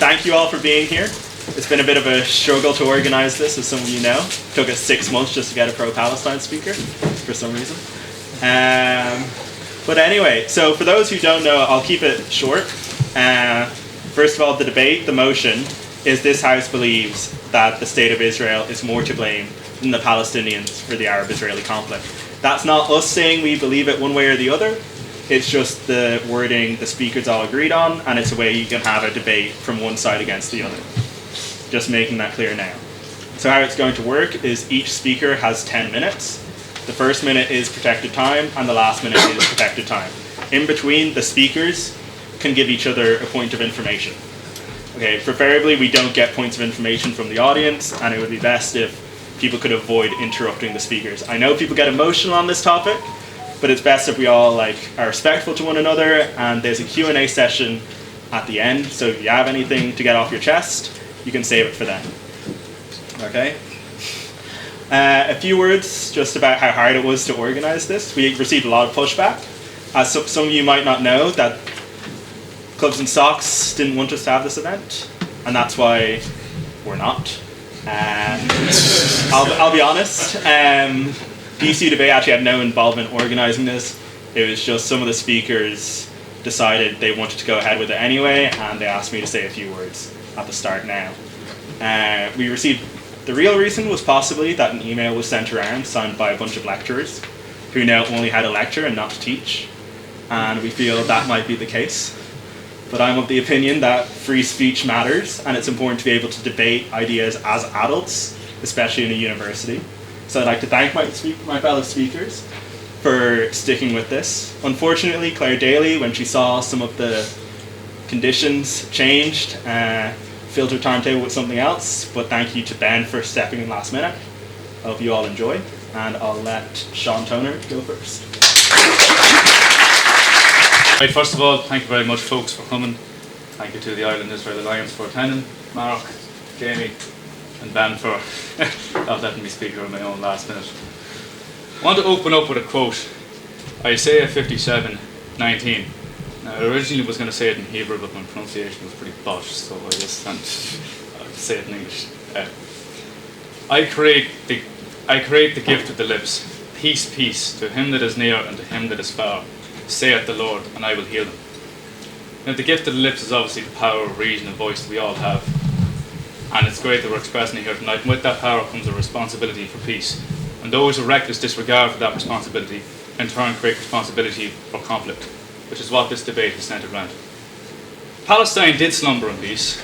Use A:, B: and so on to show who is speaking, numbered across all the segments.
A: thank you all for being here. It's been a bit of a struggle to organise this, as some of you know. It took us 6 months just to get a pro-Palestine speaker, for some reason. But anyway, so for those who don't know, I'll keep it short. First of all, the debate, the motion, is this House believes that the State of Israel is more to blame than the Palestinians for the Arab-Israeli conflict. That's not us saying we believe it one way or the other. It's just the wording the speakers all agreed on, and it's a way you can have a debate from one side against the other. Just making that clear now. So how it's going to work is each speaker has 10 minutes. The first minute is protected time, and the last minute is protected time. In between, the speakers can give each other a point of information. Okay, preferably we don't get points of information from the audience, and it would be best if people could avoid interrupting the speakers. I know people get emotional on this topic, but it's best if we all are respectful to one another, and there's a Q&A session at the end, so if you have anything to get off your chest, you can save it for then. Okay? A few words just about how hard it was to organise this. We received a lot of pushback. As some of you might not know, that Clubs and Socks didn't want us to have this event, and that's why we're not. I'll be honest, DCU debate actually had no involvement in organising this. It was just some of the speakers decided they wanted to go ahead with it anyway, and they asked me to say a few words at the start now. We received, the real reason was possibly that an email was sent around signed by a bunch of lecturers who now only had a lecture and not to teach, and we feel that might be the case. But I'm of the opinion that free speech matters, and it's important to be able to debate ideas as adults, especially in a university. So I'd like to thank my fellow speakers for sticking with this. Unfortunately, Claire Daly, when she saw some of the conditions changed, filled her timetable with something else, but thank you to Ben for stepping in last minute. I hope you all enjoy, and I'll let Sean Toner go first.
B: Right, first of all, thank you very much, folks, for coming. Thank you to the Ireland-Israel Alliance for attending, Mark, Jamie, and Ben for not letting me speak on my own last minute. I want to open up with a quote, Isaiah 57:19. Now, I originally was going to say it in Hebrew, but my pronunciation was pretty botched, so I just can't say it in English. I create the gift of the lips. Peace, peace, to him that is near and to him that is far, saith the Lord, and I will heal them. Now, the gift of the lips is obviously the power of reason and voice that we all have. And it's great that we're expressing it here tonight. And with that power comes a responsibility for peace. And those who reckless disregard for that responsibility, in turn create responsibility for conflict, which is what this debate is centered around. Palestine did slumber in peace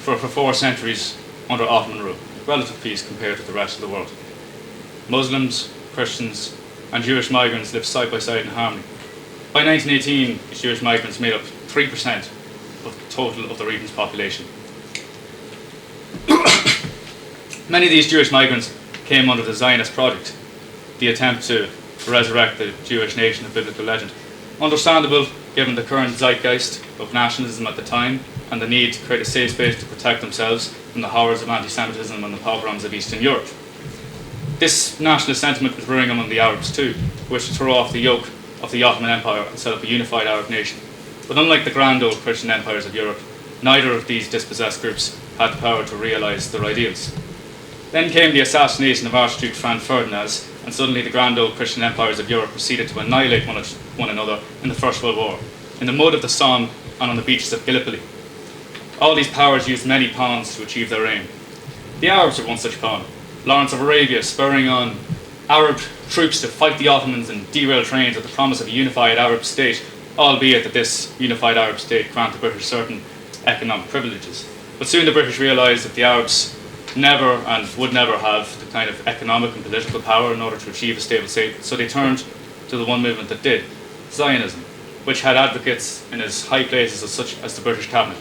B: for 4 centuries under Ottoman rule, relative peace compared to the rest of the world. Muslims, Christians, and Jewish migrants lived side by side in harmony. By 1918, Jewish migrants made up 3% of the total of the region's population. Many of these Jewish migrants came under the Zionist project, the attempt to resurrect the Jewish nation of biblical legend. Understandable, given the current zeitgeist of nationalism at the time and the need to create a safe space to protect themselves from the horrors of anti-Semitism and the pogroms of Eastern Europe. This nationalist sentiment was brewing among the Arabs too, who wished to throw off the yoke of the Ottoman Empire and set up a unified Arab nation. But unlike the grand old Christian empires of Europe, neither of these dispossessed groups had the power to realise their ideals. Then came the assassination of Archduke Franz Ferdinand, and suddenly the grand old Christian empires of Europe proceeded to annihilate one another in the First World War, in the mud of the Somme and on the beaches of Gallipoli. All these powers used many pawns to achieve their aim. The Arabs were one such pawn, Lawrence of Arabia spurring on Arab troops to fight the Ottomans and derail trains with the promise of a unified Arab state, albeit that this unified Arab state granted the British certain economic privileges. But soon the British realised that the Arabs never and would never have the kind of economic and political power in order to achieve a stable state, so they turned to the one movement that did, Zionism, which had advocates in as high places as such as the British cabinet.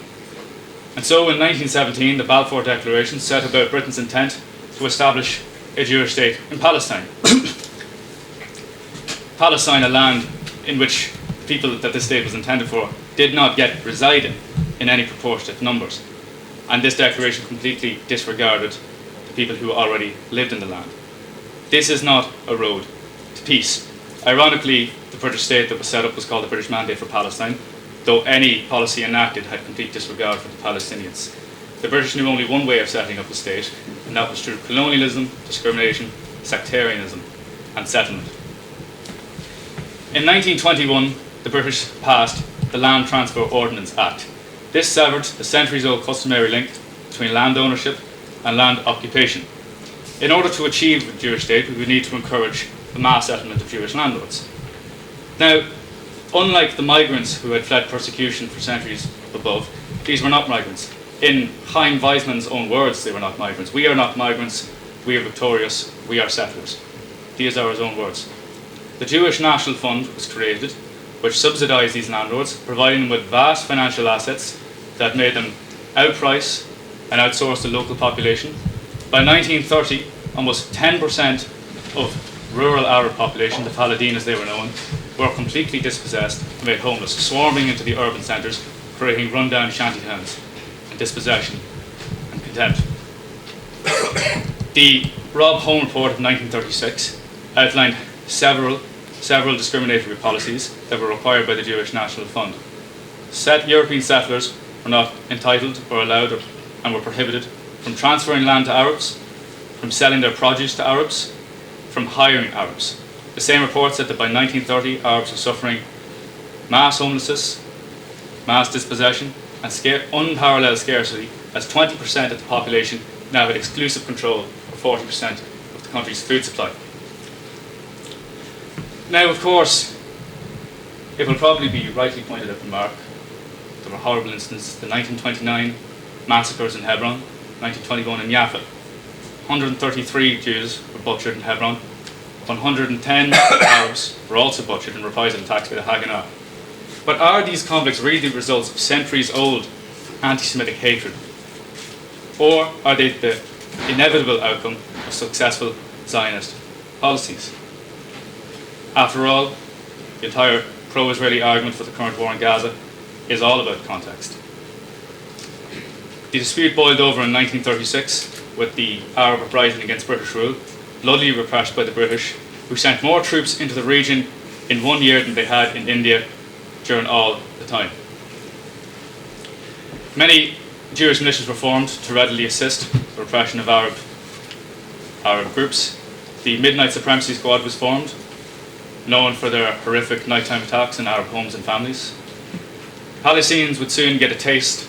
B: And so in 1917, the Balfour Declaration set about Britain's intent to establish a Jewish state in Palestine. Palestine, a land in which people that this state was intended for did not yet reside in any proportionate numbers. And this declaration completely disregarded the people who already lived in the land. This is not a road to peace. Ironically, the British state that was set up was called the British Mandate for Palestine, though any policy enacted had complete disregard for the Palestinians. The British knew only one way of setting up a state, and that was through colonialism, discrimination, sectarianism, and settlement. In 1921, the British passed the Land Transfer Ordinance Act. This severed the centuries-old customary link between land ownership and land occupation. In order to achieve a Jewish state, we would need to encourage the mass settlement of Jewish landlords. Now, unlike the migrants who had fled persecution for centuries above, these were not migrants. In Chaim Weizmann's own words, they were not migrants. We are not migrants, we are victorious, we are settlers. These are his own words. The Jewish National Fund was created, which subsidised these landlords, providing them with vast financial assets that made them outprice and outsource the local population. By 1930, almost 10% of rural Arab population, the Faladin as they were known, were completely dispossessed and made homeless, swarming into the urban centres, creating rundown shanty towns, and dispossession and contempt. The Rob Home Report of 1936 outlined several discriminatory policies that were required by the Jewish National Fund. European settlers were not entitled or allowed and were prohibited from transferring land to Arabs, from selling their produce to Arabs, from hiring Arabs. The same report said that by 1930 Arabs were suffering mass homelessness, mass dispossession, and unparalleled scarcity, as 20% of the population now had exclusive control of 40% of the country's food supply. Now, of course, it will probably be rightly pointed out from Mark, there were horrible instances, the 1929 massacres in Hebron, 1921 in Jaffa. 133 Jews were butchered in Hebron, 110 Arabs were also butchered in reprisal attacks by the Haganah. But are these conflicts really the results of centuries-old anti-Semitic hatred? Or are they the inevitable outcome of successful Zionist policies? After all, the entire pro-Israeli argument for the current war in Gaza is all about context. The dispute boiled over in 1936 with the Arab uprising against British rule, bloodily repressed by the British, who sent more troops into the region in 1 year than they had in India during all the time. Many Jewish militias were formed to readily assist the repression of Arab groups. The Midnight Supremacy Squad was formed, known for their horrific nighttime attacks on Arab homes and families. Palestinians would soon get a taste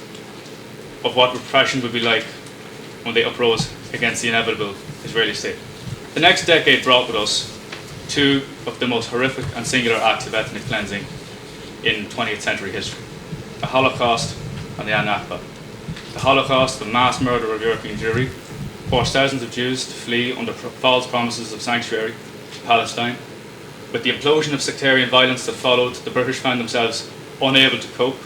B: of what repression would be like when they uprose against the inevitable Israeli state. The next decade brought with us two of the most horrific and singular acts of ethnic cleansing in 20th century history: the Holocaust and the Nakba. The Holocaust, the mass murder of European Jewry, forced thousands of Jews to flee under false promises of sanctuary to Palestine. With the implosion of sectarian violence that followed, the British found themselves unable to cope.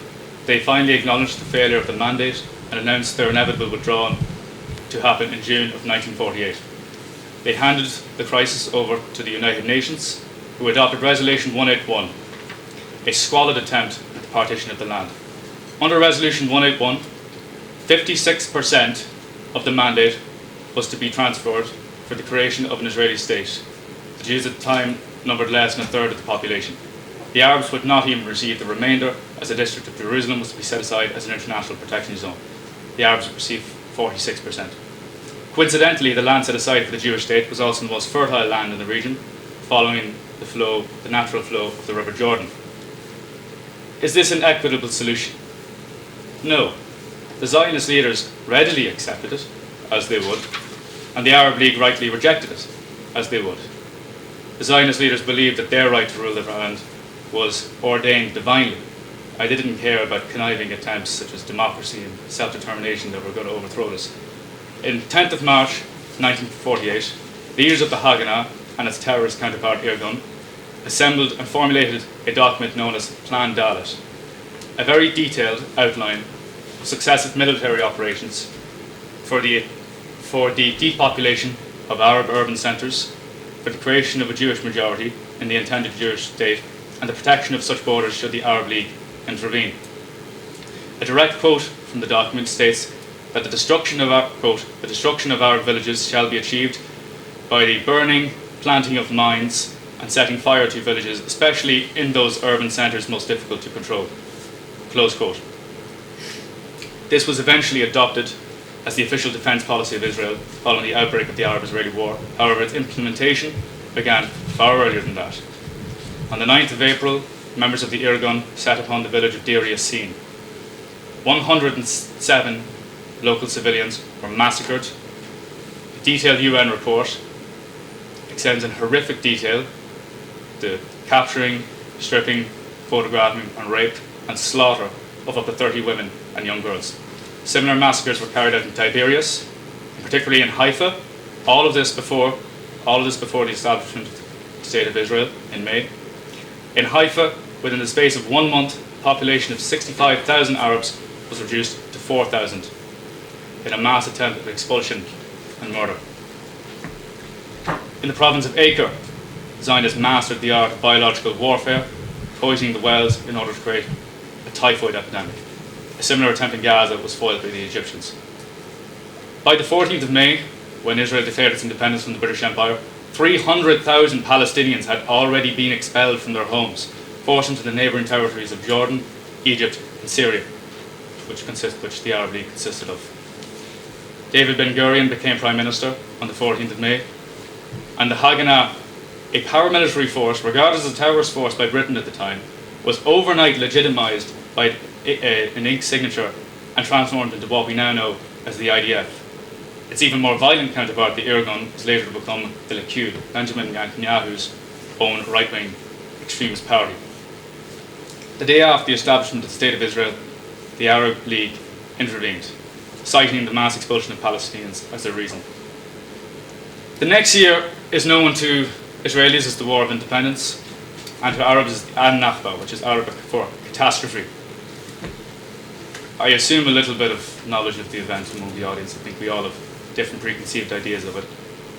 B: They finally acknowledged the failure of the mandate and announced their inevitable withdrawal to happen in June of 1948. They handed the crisis over to the United Nations, who adopted Resolution 181, a squalid attempt at the partition of the land. Under Resolution 181, 56% of the mandate was to be transferred for the creation of an Israeli state. The Jews at the time numbered less than a third of the population. The Arabs would not even receive the remainder, as the district of Jerusalem was to be set aside as an international protection zone. The Arabs would receive 46%. Coincidentally, the land set aside for the Jewish state was also the most fertile land in the region, following the natural flow of the River Jordan. Is this an equitable solution? No. The Zionist leaders readily accepted it, as they would, and the Arab League rightly rejected it, as they would. The Zionist leaders believed that their right to rule their land was ordained divinely. They didn't care about conniving attempts such as democracy and self-determination that were going to overthrow this. In 10th of March 1948, leaders of the Haganah and its terrorist counterpart Irgun assembled and formulated a document known as Plan Dalit, a very detailed outline of successive military operations for the depopulation of Arab urban centres, for the creation of a Jewish majority in the intended Jewish state, and the protection of such borders should the Arab League intervene. A direct quote from the document states that the destruction of Arab villages shall be achieved by the burning, planting of mines, and setting fire to villages, especially in those urban centres most difficult to control. close quote. This was eventually adopted as the official defence policy of Israel following the outbreak of the Arab-Israeli War. However, its implementation began far earlier than that. On the 9th of April, members of the Irgun set upon the village of Deir Yassin. 107 local civilians were massacred. A detailed UN report extends in horrific detail the capturing, stripping, photographing and rape and slaughter of up to 30 women and young girls. Similar massacres were carried out in Tiberias, particularly in Haifa. All of this before the establishment of the State of Israel in May. In Haifa, within the space of 1 month, the population of 65,000 Arabs was reduced to 4,000 in a mass attempt at expulsion and murder. In the province of Acre, Zionists mastered the art of biological warfare, poisoning the wells in order to create a typhoid epidemic. A similar attempt in Gaza was foiled by the Egyptians. By the 14th of May, when Israel declared its independence from the British Empire, 300,000 Palestinians had already been expelled from their homes, forced into the neighbouring territories of Jordan, Egypt and Syria, which the Arab League consisted of. David Ben-Gurion became Prime Minister on the 14th of May, and the Haganah, a paramilitary force regarded as a terrorist force by Britain at the time, was overnight legitimised by an ink signature and transformed into what we now know as the IDF. Its even more violent counterpart, the Irgun, was later to become the Likud, Benjamin Netanyahu's own right-wing extremist party. The day after the establishment of the State of Israel, the Arab League intervened, citing the mass expulsion of Palestinians as their reason. The next year is known to Israelis as the War of Independence, and to Arabs as Al-Nakba, which is Arabic for catastrophe. I assume a little bit of knowledge of the event among the audience. I think we all have different preconceived ideas of it.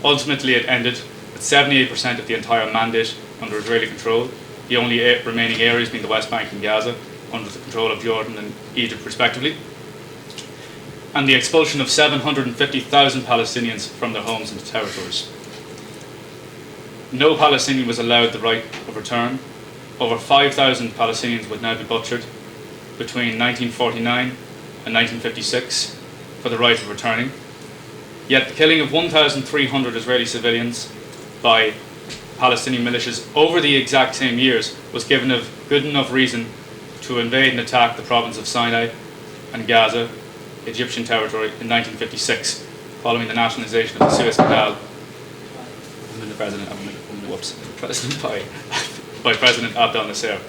B: Ultimately, it ended with 78% of the entire mandate under Israeli control, the only remaining areas being the West Bank and Gaza, under the control of Jordan and Egypt respectively, and the expulsion of 750,000 Palestinians from their homes and territories. No Palestinian was allowed the right of return. Over 5,000 Palestinians would now be butchered between 1949 and 1956 for the right of returning. Yet the killing of 1,300 Israeli civilians by Palestinian militias over the exact same years was given a good enough reason to invade and attack the province of Sinai and Gaza, Egyptian territory, in 1956, following the nationalisation of the Suez Canal by President Abdel Nasser.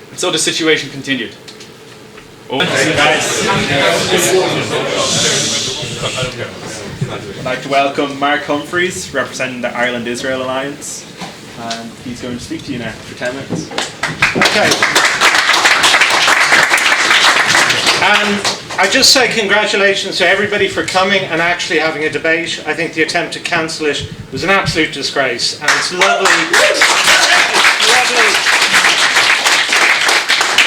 B: And so the situation continued.
A: I'd like to welcome Mark Humphrys, representing the Ireland-Israel Alliance, and he's going to speak to you now for 10 minutes.
C: Okay. I just say congratulations to everybody for coming and actually having a debate. I think the attempt to cancel it was an absolute disgrace, and it's lovely.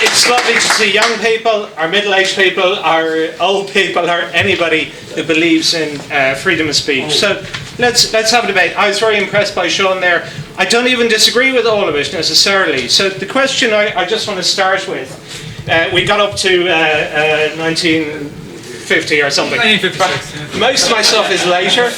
C: It's lovely to see young people, or middle-aged people, or old people, or anybody who believes in freedom of speech. So let's have a debate. I was very impressed by Sean there. I don't even disagree with all of it necessarily. So the question I just want to start with, we got up to 1950 or something.
B: 1956.
C: Most of my stuff is later.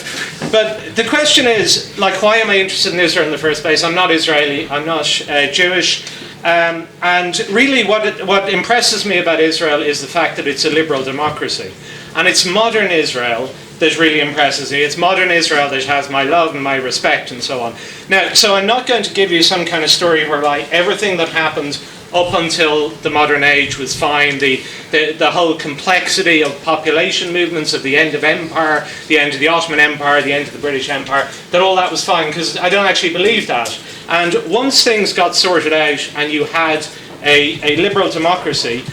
C: But the question is, like, why am I interested in Israel in the first place? I'm not Israeli. I'm not Jewish. And really what impresses me about Israel is the fact that it's a liberal democracy. And it's modern Israel that really impresses me. It's modern Israel that has my love and my respect and so on. Now, so I'm not going to give you some kind of story whereby everything that happened up until the modern age was fine. The whole complexity of population movements, of the end of empire, the end of the Ottoman Empire, the end of the British Empire, that all that was fine, because I don't actually believe that. And once things got sorted out and you had a liberal democracy,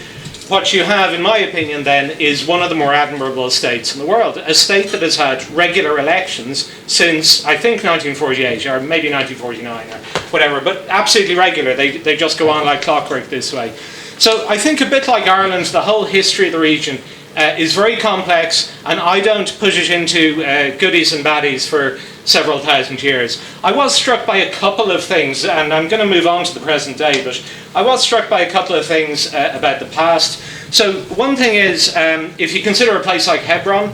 C: what you have, in my opinion, then, is one of the more admirable states in the world. A state that has had regular elections since, I think, 1948, or maybe 1949, or whatever, but absolutely regular. They just go on like clockwork this way. So I think a bit like Ireland, the whole history of the region is very complex, and I don't put it into goodies and baddies for several thousand years. I was struck by a couple of things, and I'm going to move on to the present day, but I was struck by a couple of things about the past. So one thing is, if you consider a place like Hebron,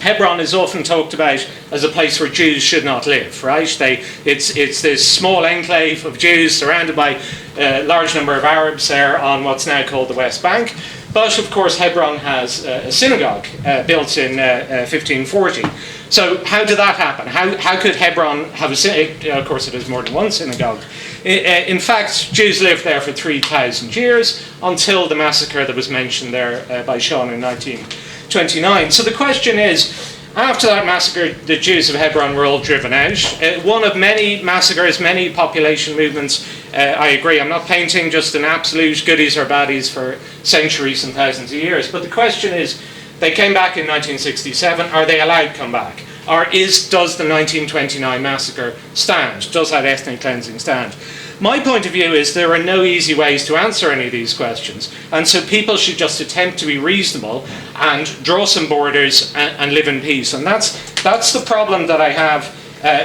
C: Hebron is often talked about as a place where Jews should not live, right? It's this small enclave of Jews surrounded by a large number of Arabs there on what's now called the West Bank. But of course Hebron has a synagogue built in 1540. So how did that happen? How could Hebron have a synagogue? Of course it has more than one synagogue. In fact, Jews lived there for 3,000 years until the massacre that was mentioned there by Sean in 1929. So the question is, after that massacre, the Jews of Hebron were all driven out. One of many massacres, many population movements. I agree, I'm not painting just an absolute goodies or baddies for centuries and thousands of years. But the question is, they came back in 1967. Are they allowed to come back? Or does the 1929 massacre stand? Does that ethnic cleansing stand? My point of view is there are no easy ways to answer any of these questions, and so people should just attempt to be reasonable and draw some borders and live in peace. And that's the problem that I have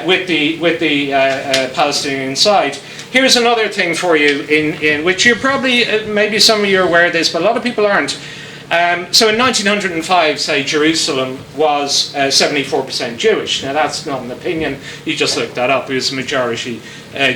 C: with the Palestinian side. Here's another thing for you, in which you're probably, maybe some of you are aware of this, but a lot of people aren't. So in 1905, say, Jerusalem was 74% Jewish. Now that's not an opinion, you just looked that up. It was a majority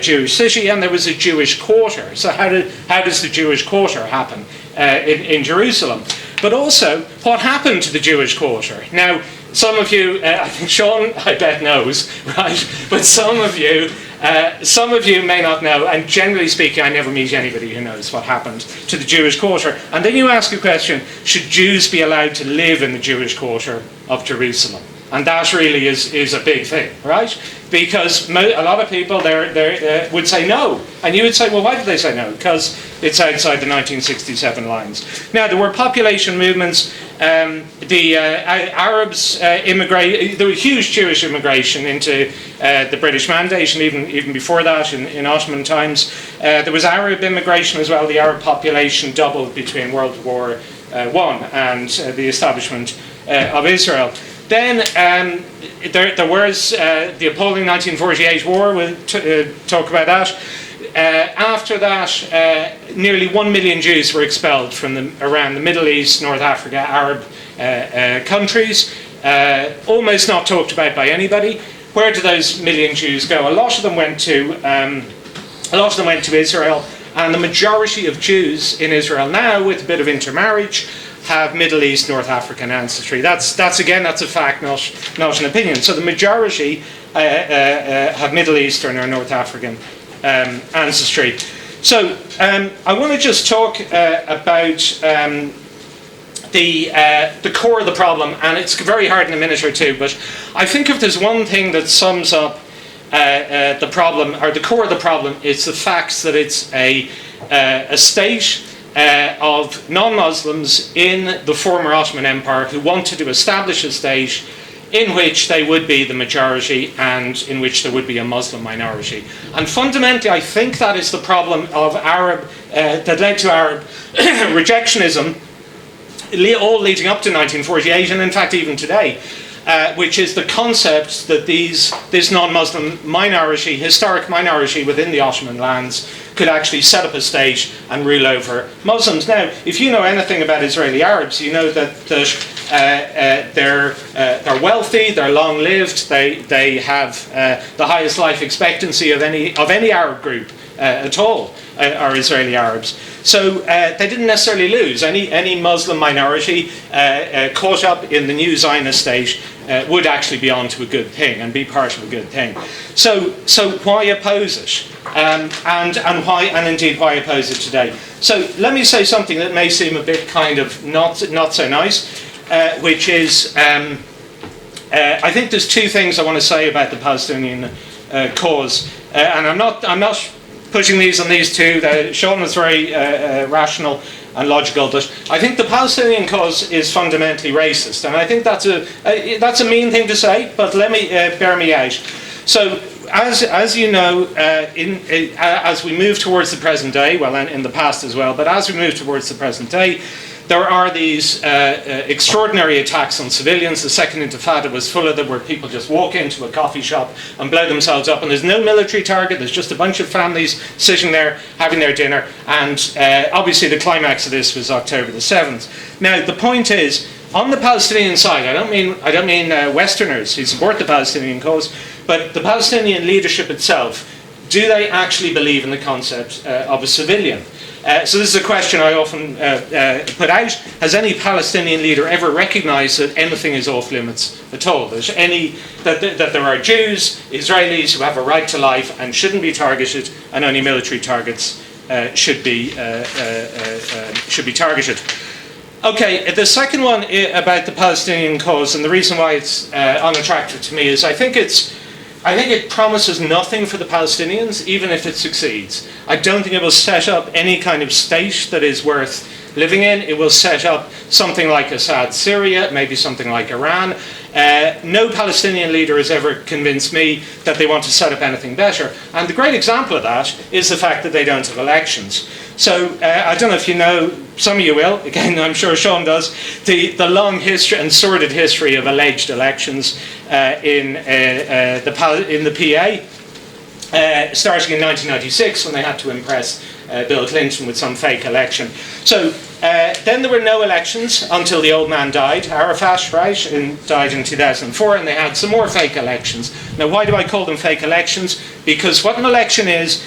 C: Jewish city, and there was a Jewish quarter. So how does the Jewish quarter happen in Jerusalem? But also, what happened to the Jewish quarter? Now, some of you, I think Sean, I bet knows, right? But some of you may not know, and generally speaking, I never meet anybody who knows what happened to the Jewish quarter. And then you ask a question, should Jews be allowed to live in the Jewish quarter of Jerusalem? And that really is a big thing, right? Because a lot of people there would say no. And you would say, well, why did they say no? Because it's outside the 1967 lines. Now, there were population movements. The Arabs immigrated. There was huge Jewish immigration into the British Mandate, and even before that, in Ottoman times. There was Arab immigration as well. The Arab population doubled between World War I and the establishment of Israel. Then there was the appalling 1948 war. We'll talk about that. After that, nearly 1 million Jews were expelled from around the Middle East, North Africa, Arab countries. Almost not talked about by anybody. Where did those million Jews go? A lot of them went to Israel, and the majority of Jews in Israel now, with a bit of intermarriage, have Middle East, North African ancestry. That's a fact, not an opinion. So the majority have Middle Eastern or North African ancestry. So I want to just talk about the core of the problem, and it's very hard in a minute or two, but I think if there's one thing that sums up the problem, or the core of the problem, it's the fact that it's a state of non-Muslims in the former Ottoman Empire who wanted to establish a state in which they would be the majority and in which there would be a Muslim minority. And fundamentally, I think that is the problem of that led to Arab rejectionism, all leading up to 1948, and in fact even today, which is the concept that this non-Muslim minority, historic minority within the Ottoman lands, could actually set up a state and rule over Muslims. Now, if you know anything about Israeli Arabs, you know that they're wealthy, they're long-lived, they have the highest life expectancy of any Arab group at all, are Israeli Arabs. So they didn't necessarily lose. Any Muslim minority caught up in the new Zionist state would actually be onto a good thing and be part of a good thing. So why oppose it? And indeed why oppose it today? So let me say something that may seem a bit kind of not so nice, which is I think there's two things I want to say about the Palestinian cause, and I'm not pushing these on these two. Sean was very rational and logical, but I think the Palestinian cause is fundamentally racist, and I think that's a mean thing to say, but let me bear me out. So, as you know, as we move towards the present day, well, and in the past as well, but as we move towards the present day, there are these extraordinary attacks on civilians. The Second Intifada was full of them, where people just walk into a coffee shop and blow themselves up, and there's no military target, there's just a bunch of families sitting there having their dinner, and obviously the climax of this was October the 7th. Now, the point is, on the Palestinian side, I don't mean Westerners who support the Palestinian cause, but the Palestinian leadership itself, do they actually believe in the concept of a civilian? So this is a question I often put out. Has any Palestinian leader ever recognised that anything is off limits at all? That there are Jews, Israelis who have a right to life and shouldn't be targeted, and only military targets should be targeted. Okay, the second one about the Palestinian cause, and the reason why it's unattractive to me, is I think it promises nothing for the Palestinians, even if it succeeds. I don't think it will set up any kind of state that is worth living in. It will set up something like Assad's Syria, maybe something like Iran. No Palestinian leader has ever convinced me that they want to set up anything better. And the great example of that is the fact that they don't have elections. So I don't know if you know, some of you will, again I'm sure Sean does, the long history and sordid history of alleged elections in the PA, starting in 1996 when they had to impress Bill Clinton with some fake election. So then there were no elections until the old man died, Arafat, right, died in 2004, and they had some more fake elections. Now, why do I call them fake elections? Because what an election is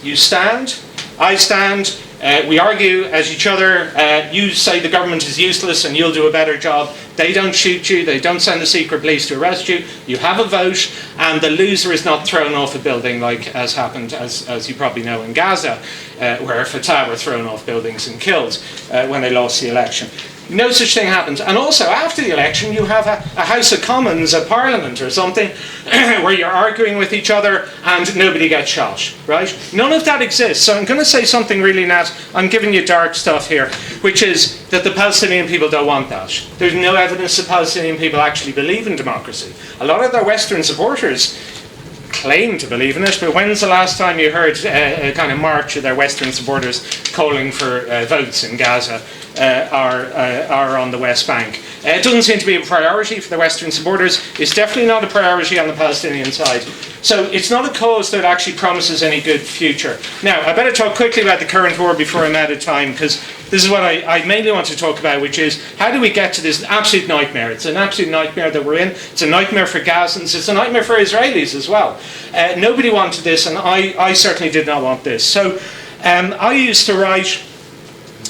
C: you stand, I stand, we argue as each other, you say the government is useless and you'll do a better job. They don't shoot you, they don't send the secret police to arrest you. You have a vote, and the loser is not thrown off a building like as happened, as you probably know, in Gaza, where Fatah were thrown off buildings and killed when they lost the election. No such thing happens. And also, after the election, you have a House of Commons, a Parliament or something, where you're arguing with each other and nobody gets shot, right? None of that exists. So I'm going to say something really nat. I'm giving you dark stuff here, which is that the Palestinian people don't want that. There's no evidence that Palestinian people actually believe in democracy. A lot of their Western supporters claim to believe in it, but when's the last time you heard a kind of march of their Western supporters calling for votes in Gaza or on the West Bank? It doesn't seem to be a priority for the Western supporters. It's definitely not a priority on the Palestinian side. So it's not a cause that actually promises any good future. Now, I better talk quickly about the current war before I'm out of time, because this is what I mainly want to talk about, which is how do we get to this absolute nightmare? It's an absolute nightmare that we're in. It's a nightmare for Gazans. It's a nightmare for Israelis as well. Nobody wanted this, and I certainly did not want this. So I used to write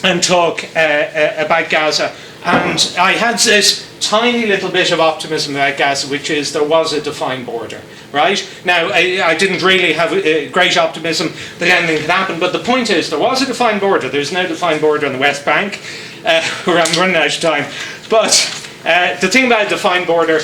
C: and talk about Gaza, and I had this tiny little bit of optimism about Gaza, which is there was a defined border, right? Now, I didn't really have great optimism that anything could happen, but the point is there was a defined border. There's no defined border on the West Bank, where I'm running out of time. But the thing about a defined border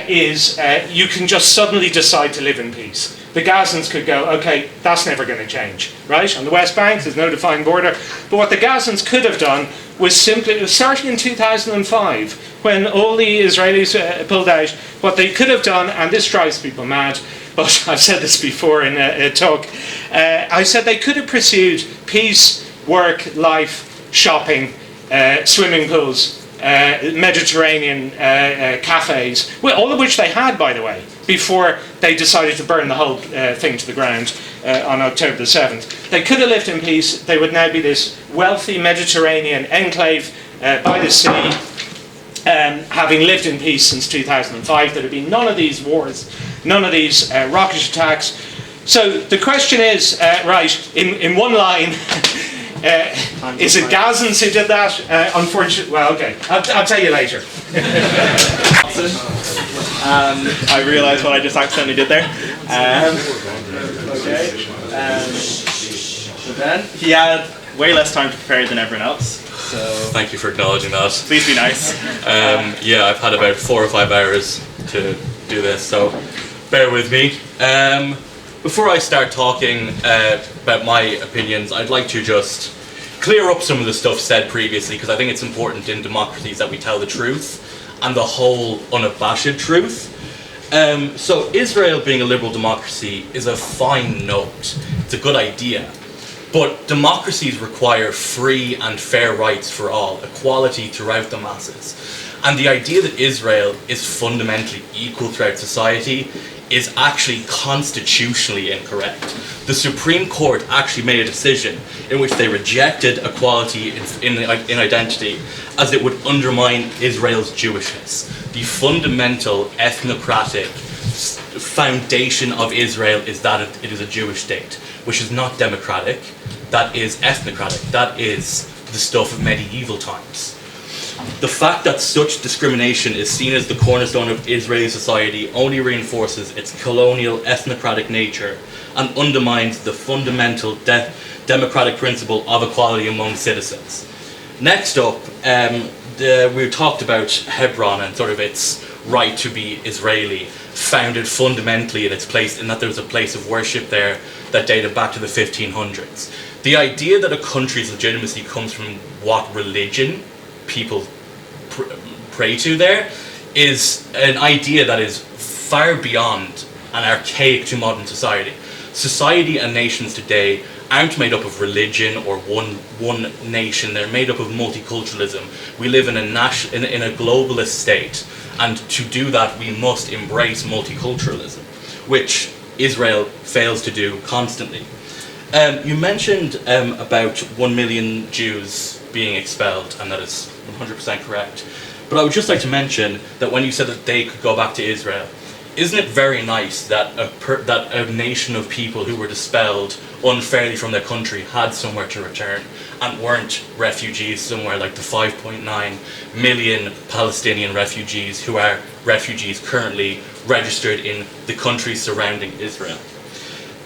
C: is you can just suddenly decide to live in peace. The Gazans could go, okay, that's never going to change, right? On the West Bank, there's no defined border. But what the Gazans could have done was simply, starting in 2005, when all the Israelis pulled out, what they could have done, and this drives people mad, but I've said this before in a talk, I said they could have pursued peace, work, life, shopping, swimming pools, Mediterranean cafes, well, all of which they had, by the way, before they decided to burn the whole thing to the ground on October the 7th. They could have lived in peace. They would now be this wealthy Mediterranean enclave by the sea, having lived in peace since 2005. There'd have been none of these wars, none of these rocket attacks. So the question is, right, in one line, is it Gazans who did that? Unfortunately, well, okay, I'll tell you later.
A: I realised what I just accidentally did there. So then he had way less time to prepare than everyone else. So
D: thank you for acknowledging that.
A: Please be nice.
D: Yeah, I've had about 4 or 5 hours to do this, so bear with me. Before I start talking about my opinions, I'd like to just clear up some of the stuff said previously, because I think it's important in democracies that we tell the truth, and the whole unabashed truth. So Israel being a liberal democracy is a fine note. It's a good idea. But democracies require free and fair rights for all, equality throughout the masses. And the idea that Israel is fundamentally equal throughout society is actually constitutionally incorrect. The Supreme Court actually made a decision in which they rejected equality in identity, as it would undermine Israel's Jewishness. The fundamental ethnocratic foundation of Israel is that it is a Jewish state, which is not democratic, that is ethnocratic, that is the stuff of medieval times. The fact that such discrimination is seen as the cornerstone of Israeli society only reinforces its colonial ethnocratic nature and undermines the fundamental democratic principle of equality among citizens. Next up, we talked about Hebron and sort of its right to be Israeli, founded fundamentally in its place, in that there was a place of worship there that dated back to the 1500s. The idea that a country's legitimacy comes from what religion people pray to there is an idea that is far beyond and archaic to modern society. Society and nations today aren't made up of religion or one nation. They're made up of multiculturalism. We live in a globalist state, and to do that we must embrace multiculturalism, which Israel fails to do constantly. You mentioned about 1 million Jews being expelled, and that is 100% correct. But I would just like to mention that when you said that they could go back to Israel, isn't it very nice that a nation of people who were expelled unfairly from their country had somewhere to return and weren't refugees somewhere like the 5.9 million Palestinian refugees who are refugees currently registered in the countries surrounding Israel.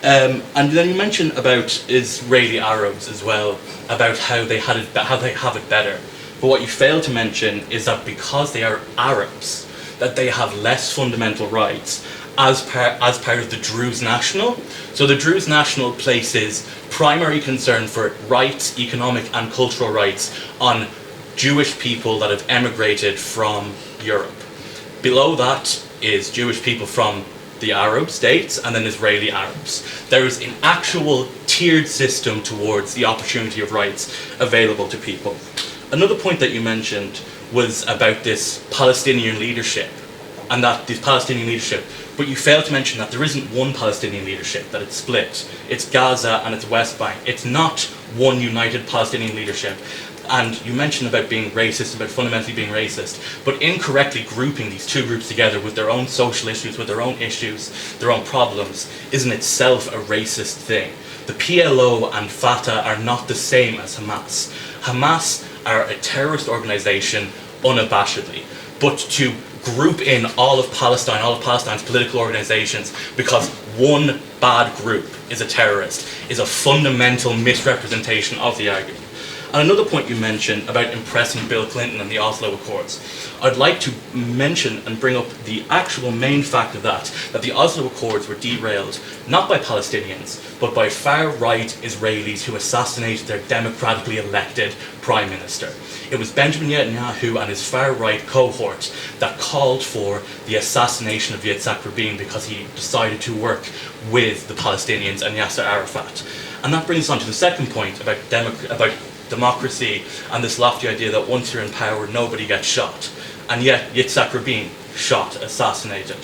D: And then you mentioned about Israeli Arabs as well, about how they have it better. But what you fail to mention is that because they are Arabs, that they have less fundamental rights as part of the Druze National. So the Druze National places primary concern for rights, economic and cultural rights, on Jewish people that have emigrated from Europe. Below that is Jewish people from the Arab states, and then Israeli Arabs. There is an actual tiered system towards the opportunity of rights available to people. Another point that you mentioned was about this Palestinian leadership, and that this Palestinian leadership, but you failed to mention that there isn't one Palestinian leadership, that it's split. It's Gaza and it's West Bank. It's not one united Palestinian leadership. And you mentioned about being racist, about fundamentally being racist, but incorrectly grouping these two groups together with their own social issues, with their own issues, their own problems, is in itself a racist thing. The PLO and Fatah are not the same as Hamas. Hamas are a terrorist organization unabashedly, but to group in all of Palestine, all of Palestine's political organizations, because one bad group is a terrorist, is a fundamental misrepresentation of the argument. And another point you mentioned about impressing Bill Clinton and the Oslo Accords, I'd like to mention and bring up the actual main fact of that the Oslo Accords were derailed not by Palestinians, but by far-right Israelis who assassinated their democratically elected prime minister. It was Benjamin Netanyahu and his far-right cohort that called for the assassination of Yitzhak Rabin because he decided to work with the Palestinians and Yasser Arafat. And that brings us on to the second point about democracy and this lofty idea that once you're in power, nobody gets shot. And yet, Yitzhak Rabin shot, assassinated.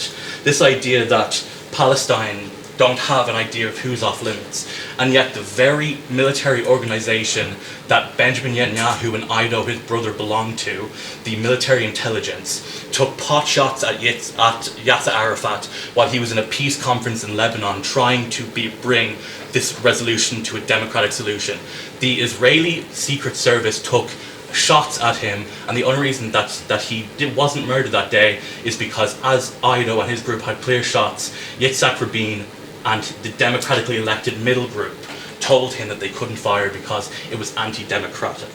D: This idea that Palestine don't have an idea of who's off limits. And yet the very military organization that Benjamin Netanyahu and Ido, his brother, belonged to, the military intelligence, took pot shots at Yasser Arafat while he was in a peace conference in Lebanon trying to bring this resolution to a democratic solution. The Israeli Secret Service took shots at him, and the only reason that he wasn't murdered that day is because, as Ido and his group had clear shots, Yitzhak Rabin and the democratically elected middle group told him that they couldn't fire because it was anti-democratic.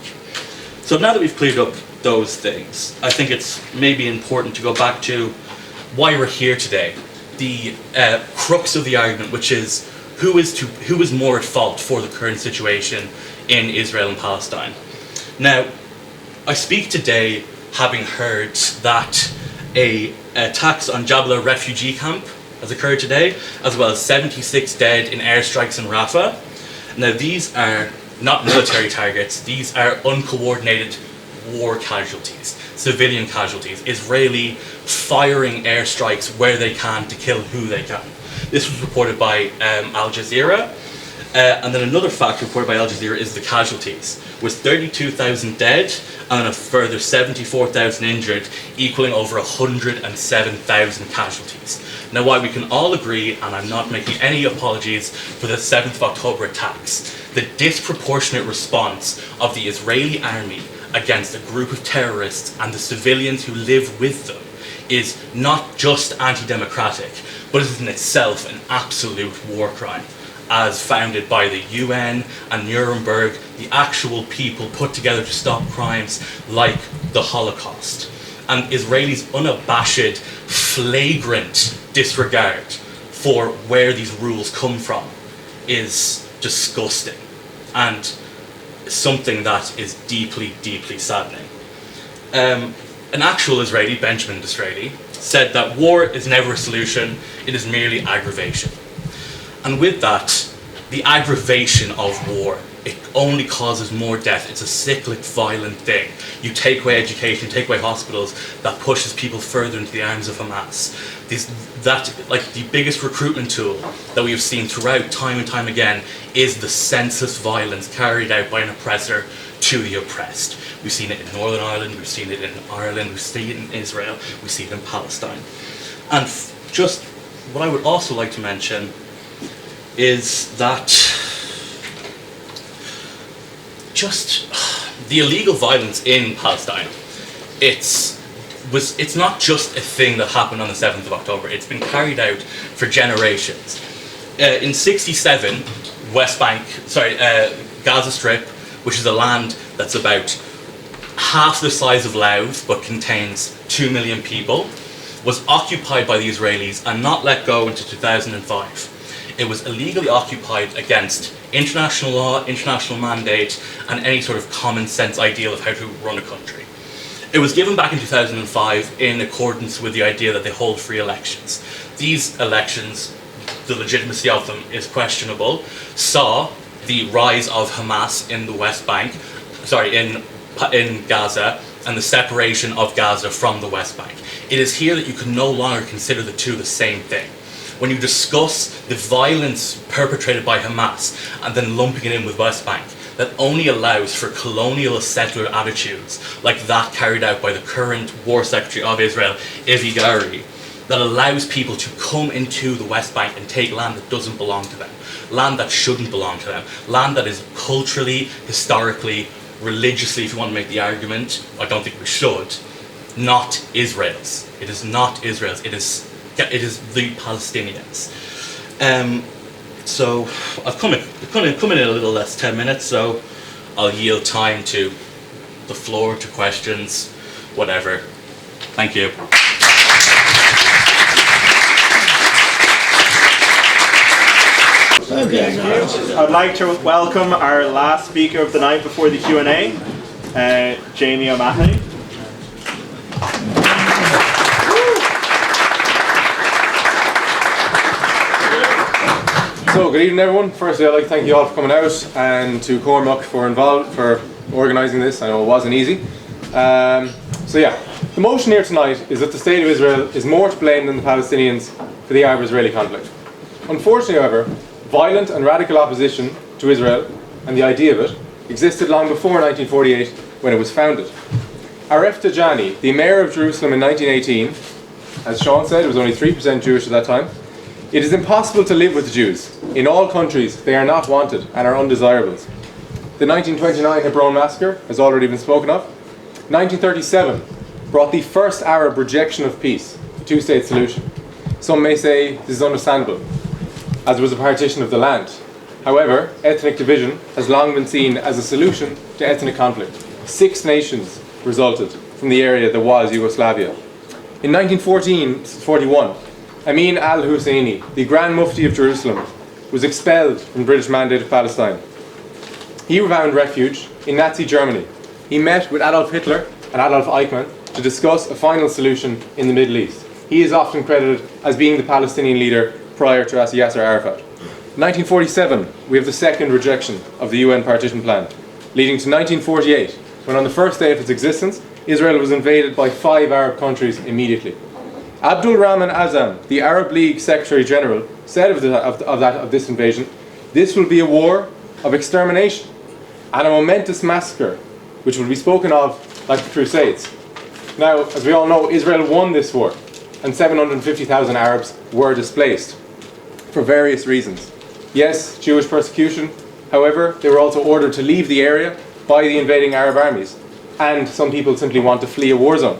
D: So now that we've cleared up those things, I think it's maybe important to go back to why we're here today. The crux of the argument, which is who is more at fault for the current situation in Israel and Palestine. Now, I speak today having heard that a attacks on Jabala refugee camp has occurred today, as well as 76 dead in airstrikes in Rafah. Now, these are not military targets, these are uncoordinated war casualties, civilian casualties, Israeli firing airstrikes where they can to kill who they can. This was reported by Al Jazeera. And then another fact reported by Al Jazeera is the casualties, with 32,000 dead and a further 74,000 injured, equaling over 107,000 casualties. Now, while we can all agree, and I'm not making any apologies for the 7th of October attacks, the disproportionate response of the Israeli army against a group of terrorists and the civilians who live with them is not just anti-democratic, but is in itself an absolute war crime, as founded by the UN and Nuremberg, the actual people put together to stop crimes like the Holocaust. And Israelis' unabashed, flagrant disregard for where these rules come from is disgusting and something that is deeply, deeply saddening. An actual Israeli, Benjamin Disraeli, said that war is never a solution, it is merely aggravation. And with that, the aggravation of war, it only causes more death. It's a cyclic, violent thing. You take away education, you take away hospitals, that pushes people further into the arms of Hamas. The biggest recruitment tool that we have seen throughout, time and time again, is the senseless violence carried out by an oppressor to the oppressed. We've seen it in Northern Ireland, we've seen it in Ireland, we've seen it in Israel, we see it in Palestine. And just what I would also like to mention is that just the illegal violence in Palestine, it's not just a thing that happened on the 7th of October, it's been carried out for generations. In 67, Gaza Strip, which is a land that's about half the size of Louth but contains 2 million people, was occupied by the Israelis and not let go until 2005. It was illegally occupied against international law, international mandate, and any sort of common sense ideal of how to run a country. It was given back in 2005 in accordance with the idea that they hold free elections. These elections, the legitimacy of them is questionable, saw the rise of Hamas in the West Bank, in Gaza, and the separation of Gaza from the West Bank. It is here that you can no longer consider the two the same thing. When you discuss the violence perpetrated by Hamas and then lumping it in with West Bank, that only allows for colonialist settler attitudes like that carried out by the current War Secretary of Israel, Avi Gari, that allows people to come into the West Bank and take land that doesn't belong to them, land that shouldn't belong to them, land that is culturally, historically, religiously, if you want to make the argument, I don't think we should, not Israel's. It is not Israel's, it is the Palestinians. So I've come in a little less 10 minutes, so I'll yield time to the floor, to questions, whatever. Thank you.
A: I'd like to welcome our last speaker of the night before the Q&A, Jamie O'Mahony.
E: So, good evening everyone. Firstly, I'd like to thank you all for coming out, and to Cormac for organising this. I know it wasn't easy. The motion here tonight is that the State of Israel is more to blame than the Palestinians for the Arab-Israeli conflict. Unfortunately, however, violent and radical opposition to Israel and the idea of it existed long before 1948 when it was founded. Aref Tajani, the mayor of Jerusalem in 1918, as Sean said, it was only 3% Jewish at that time. It is impossible to live with Jews. In all countries, they are not wanted and are undesirables. The 1929 Hebron massacre has already been spoken of. 1937 brought the first Arab rejection of peace, the two-state solution. Some may say this is understandable, as it was a partition of the land. However, ethnic division has long been seen as a solution to ethnic conflict. 6 nations resulted from the area that was Yugoslavia. In 1941, Amin al-Husseini, the Grand Mufti of Jerusalem, was expelled from British Mandated Palestine. He found refuge in Nazi Germany. He met with Adolf Hitler and Adolf Eichmann to discuss a final solution in the Middle East. He is often credited as being the Palestinian leader prior to Yasser Arafat. 1947, we have the second rejection of the UN partition plan, leading to 1948, when on the first day of its existence, Israel was invaded by 5 Arab countries immediately. Abdul Rahman Azam, the Arab League Secretary General, said of this invasion, "This will be a war of extermination and a momentous massacre, which will be spoken of like the Crusades." Now, as we all know, Israel won this war, and 750,000 Arabs were displaced for various reasons. Yes, Jewish persecution. However, they were also ordered to leave the area by the invading Arab armies, and some people simply want to flee a war zone.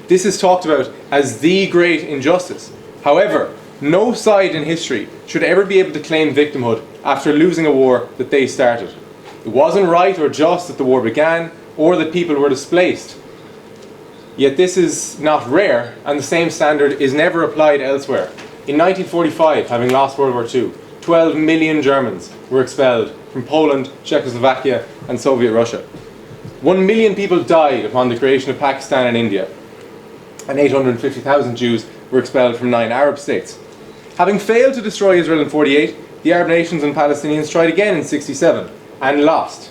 E: This is talked about as the great injustice. However, no side in history should ever be able to claim victimhood after losing a war that they started. It wasn't right or just that the war began, or that people were displaced. Yet this is not rare, and the same standard is never applied elsewhere. In 1945, having lost World War II, 12 million Germans were expelled from Poland, Czechoslovakia, and Soviet Russia. 1 million people died upon the creation of Pakistan and India, and 850,000 Jews were expelled from 9 Arab states. Having failed to destroy Israel in 48, the Arab nations and Palestinians tried again in 67 and lost.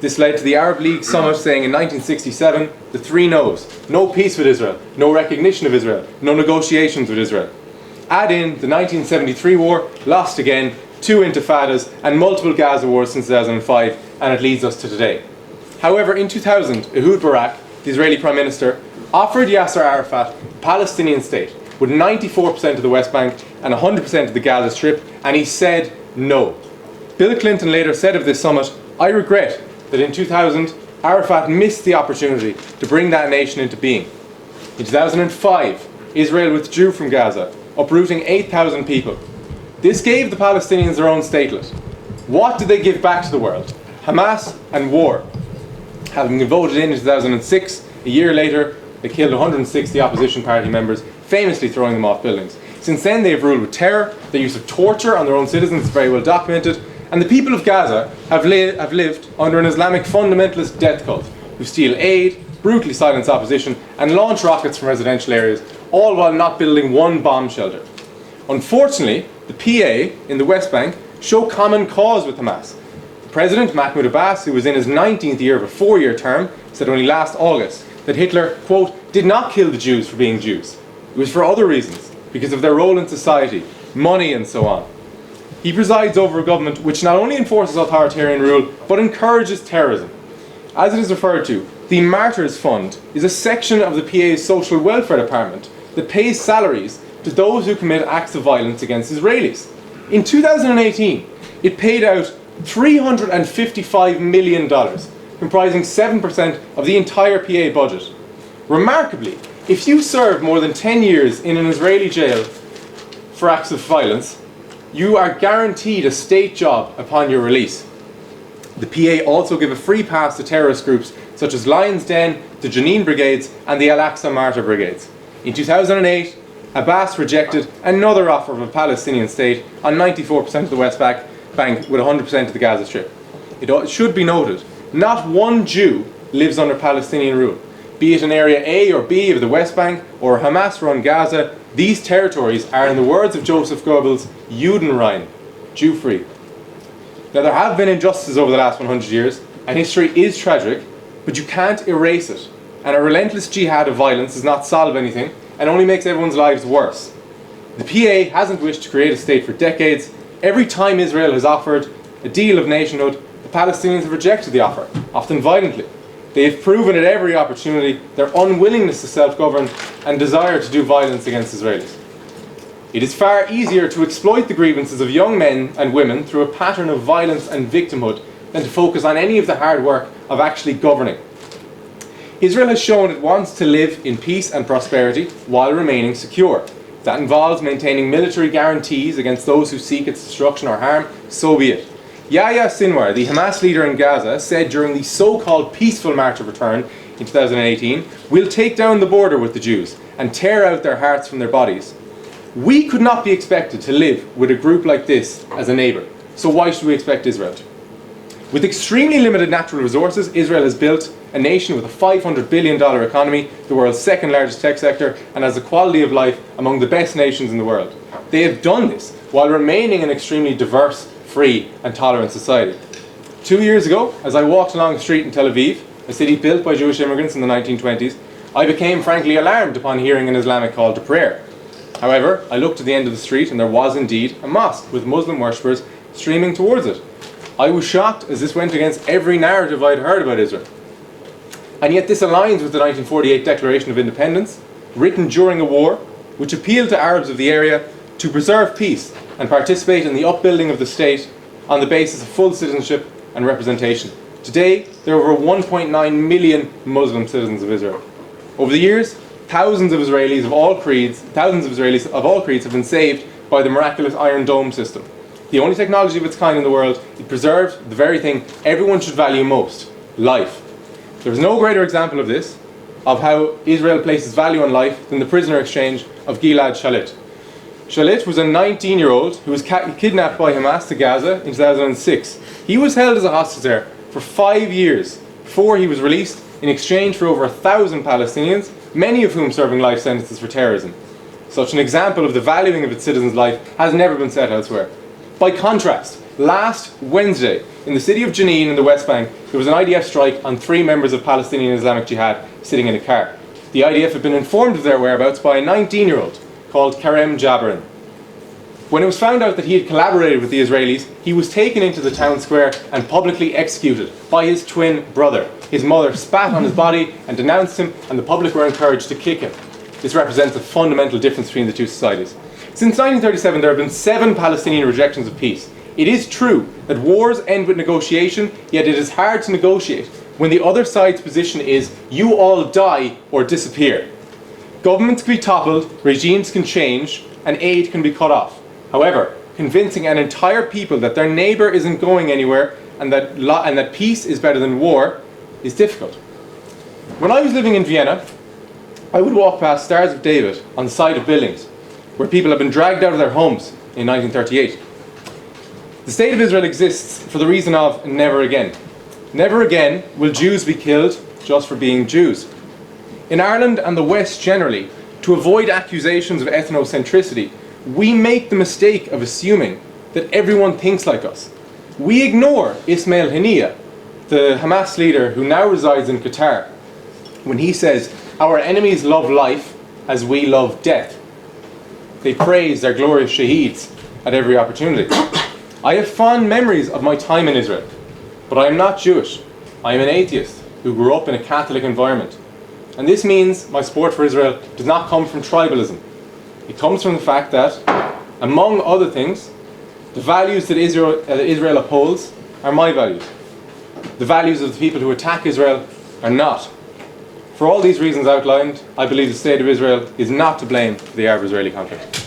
E: This led to the Arab League summit saying in 1967 the 3 no's: no peace with Israel, no recognition of Israel, no negotiations with Israel. Add in the 1973 war, lost again, 2 intifadas and multiple Gaza wars since 2005, and it leads us to today. However, in 2000, Ehud Barak, the Israeli Prime Minister, offered Yasser Arafat a Palestinian state with 94% of the West Bank and 100% of the Gaza Strip, and he said no. Bill Clinton later said of this summit, "I regret that in 2000, Arafat missed the opportunity to bring that nation into being." In 2005, Israel withdrew from Gaza, uprooting 8,000 people. This gave the Palestinians their own statelet. What did they give back to the world? Hamas and war. Having been voted in 2006, a year later, they killed 160 opposition party members, famously throwing them off buildings. Since then, they have ruled with terror. The use of torture on their own citizens is very well documented. And the people of Gaza have lived under an Islamic fundamentalist death cult who steal aid, brutally silence opposition, and launch rockets from residential areas, all while not building one bomb shelter. Unfortunately, the PA in the West Bank show common cause with Hamas. The President, Mahmoud Abbas, who was in his 19th year of a 4-year term, said only last August that Hitler, quote, did not kill the Jews for being Jews. It was for other reasons, because of their role in society, money and so on. He presides over a government which not only enforces authoritarian rule, but encourages terrorism. As it is referred to, the Martyrs Fund is a section of the PA's social welfare department that pays salaries to those who commit acts of violence against Israelis. In 2018, it paid out $355 million, comprising 7% of the entire PA budget. Remarkably, if you serve more than 10 years in an Israeli jail for acts of violence, you are guaranteed a state job upon your release. The PA also give a free pass to terrorist groups such as Lion's Den, the Jenin Brigades and the Al-Aqsa Martyr Brigades. In 2008, Abbas rejected another offer of a Palestinian state on 94% of the West Bank with 100% of the Gaza Strip. It should be noted, not one Jew lives under Palestinian rule. Be it in Area A or B of the West Bank or Hamas-run Gaza, these territories are, in the words of Joseph Goebbels, Judenrein, Jew-free. Now, there have been injustices over the last 100 years, and history is tragic, but you can't erase it. And a relentless jihad of violence does not solve anything, and only makes everyone's lives worse. The PA hasn't wished to create a state for decades. Every time Israel has offered a deal of nationhood, the Palestinians have rejected the offer, often violently. They have proven at every opportunity their unwillingness to self-govern and desire to do violence against Israelis. It is far easier to exploit the grievances of young men and women through a pattern of violence and victimhood than to focus on any of the hard work of actually governing. Israel has shown it wants to live in peace and prosperity while remaining secure. If that involves maintaining military guarantees against those who seek its destruction or harm, so be it. Yahya Sinwar, the Hamas leader in Gaza, said during the so-called peaceful March of Return in 2018, "We'll take down the border with the Jews and tear out their hearts from their bodies." We could not be expected to live with a group like this as a neighbour, so why should we expect Israel to? With extremely limited natural resources, Israel has built a nation with a $500 billion economy, the world's second largest tech sector, and has a quality of life among the best nations in the world. They have done this while remaining an extremely diverse, free and tolerant society. 2 years ago, as I walked along the street in Tel Aviv, a city built by Jewish immigrants in the 1920s, I became frankly alarmed upon hearing an Islamic call to prayer. However, I looked at the end of the street and there was indeed a mosque with Muslim worshippers streaming towards it. I was shocked as this went against every narrative I'd heard about Israel. And yet this aligns with the 1948 Declaration of Independence, written during a war, which appealed to Arabs of the area to preserve peace and participate in the upbuilding of the state on the basis of full citizenship and representation. Today, there are over 1.9 million Muslim citizens of Israel. Over the years, thousands of Israelis of all creeds have been saved by the miraculous Iron Dome system. The only technology of its kind in the world, it preserves the very thing everyone should value most, life. There is no greater example of this, of how Israel places value on life, than the prisoner exchange of Gilad Shalit. Shalit was a 19-year-old who was kidnapped by Hamas to Gaza in 2006. He was held as a hostage there for 5 years before he was released in exchange for over 1,000 Palestinians, many of whom serving life sentences for terrorism. Such an example of the valuing of its citizens' life has never been set elsewhere. By contrast, last Wednesday, in the city of Jenin in the West Bank, there was an IDF strike on 3 members of Palestinian Islamic Jihad sitting in a car. The IDF had been informed of their whereabouts by a 19-year-old called Karem Jabrin. When it was found out that he had collaborated with the Israelis, he was taken into the town square and publicly executed by his twin brother. His mother spat on his body and denounced him, and the public were encouraged to kick him. This represents a fundamental difference between the two societies. Since 1937, there have been 7 Palestinian rejections of peace. It is true that wars end with negotiation, yet it is hard to negotiate when the other side's position is, you all die or disappear. Governments can be toppled, regimes can change, and aid can be cut off. However, convincing an entire people that their neighbour isn't going anywhere and that peace is better than war is difficult. When I was living in Vienna, I would walk past Stars of David on the side of buildings where people have been dragged out of their homes in 1938. The State of Israel exists for the reason of never again. Never again will Jews be killed just for being Jews. In Ireland and the West generally, to avoid accusations of ethnocentricity, we make the mistake of assuming that everyone thinks like us. We ignore Ismail Haniyeh, the Hamas leader who now resides in Qatar, when he says, our enemies love life as we love death. They praise their glorious shaheeds at every opportunity. I have fond memories of my time in Israel, but I am not Jewish. I am an atheist who grew up in a Catholic environment. And this means my support for Israel does not come from tribalism. It comes from the fact that, among other things, the values that Israel upholds are my values. The values of the people who attack Israel are not. For all these reasons outlined, I believe the State of Israel is not to blame for the Arab-Israeli conflict.